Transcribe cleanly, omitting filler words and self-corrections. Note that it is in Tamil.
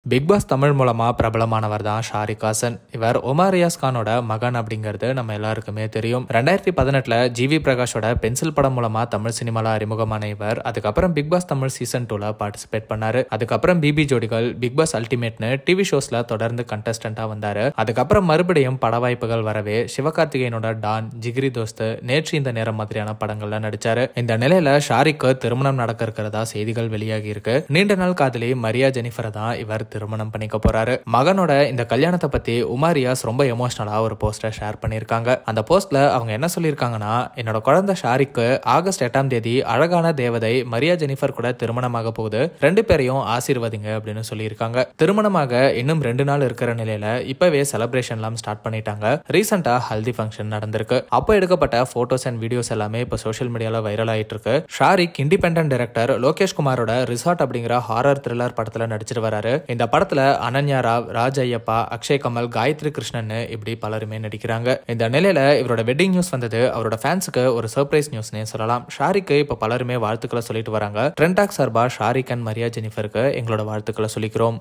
பிக் பாஸ் தமிழ் மூலமா பிரபலமானவர் தான் ஷாரிக் ஹாசன். இவர் ஒமார் ரியாஸ் கானோட மகன் அப்படிங்கிறது நம்ம எல்லாருக்குமே தெரியும். 2018ல ஜிவி பிரகாஷோட பென்சில் படம் மூலமா தமிழ் சினிமால அறிமுகமான இவர் அதுக்கப்புறம் பிக் பாஸ் தமிழ் சீசன் 2ல பார்ட்டிசிபேட் பண்ணாரு. அதுக்கப்புறம் பிபி ஜோடிகள், பிக் பாஸ் அல்டிமேட்னு டிவி ஷோஸ்ல தொடர்ந்து கண்டஸ்டன்டா வந்தாரு. அதுக்கப்புறம் மறுபடியும் பட வாய்ப்புகள் வரவே சிவகார்த்திகேயனோட டான், ஜிகிரி தோஸ்த், நேற்று இந்த நேரம் மாதிரியான படங்கள்ல நடிச்சாரு. இந்த நிலையில ஷாரிக்கு திருமணம் நடக்க இருக்கிறதா செய்திகள் வெளியாகி இருக்கு. நீண்ட நாள் காதலி மரியா ஜெனிஃபரை தான் இவர் திருமணம் பண்ணிக்க போறாரு. மகனோட இந்த கல்யாணத்தை பத்தி உமார் ரியாஸ் ரொம்ப எமோஷனலா ஒரு போஸ்டர் ஷேர் பண்ணிருக்காங்க. அந்த போஸ்ட்ல அவங்க என்ன சொல்லிருக்காங்கன்னா, என்னோட குழந்தை ஷாரிக்கு ஆகஸ்ட் 8ஆம் தேதி அழகான தேவதை மரியா ஜெனிஃபர் கூட திருமணமாக போகுது. 2 பேரையும் ஆசீர்வதிங்க அப்படின்னு சொல்லியிருக்காங்க. திருமணமாக இன்னும் 2 நாள் இருக்கிற நிலையில இப்பவே செலிப்ரேஷன் எல்லாம் ஸ்டார்ட் பண்ணிட்டாங்க. ரீசெண்டா ஹல்தி ஃபங்க்ஷன் நடந்திருக்கு. அப்போ எடுக்கப்பட்ட போட்டோஸ் அண்ட் வீடியோஸ் எல்லாமே இப்ப சோஷியல் மீடியால வைரல் ஆயிட்டு இருக்கு. ஷாரிக் இண்டிபெண்டன்ட் டைரக்டர் லோகேஷ் குமாரோட ரிசார்ட் அப்படிங்கிற ஹாரர் த்ரில்லர் படத்துல நடிச்சிட்டு வராரு. இந்த படத்துல அனன்யா ராவ், ராஜ் ஐயப்பா, அக்ஷய் கமல், காயத்ரி கிருஷ்ணன் இப்படி பலருமே நடிக்கிறாங்க. இந்த நிலையில இவரோட வெட்டிங் நியூஸ் வந்தது அவரோட ஃபேன்ஸுக்கு ஒரு சர்ப்ரைஸ் நியூஸ்னே சொல்லலாம். ஷாரிக்கு இப்ப பலருமே வாழ்த்துக்களை சொல்லிட்டு வராங்க. ட்ரெண்டாக் சார்பா ஷாரிக் அண்ட் மரியா ஜெனிஃபருக்கு எங்களோட வாழ்த்துக்களை சொல்லிக்கிறோம்.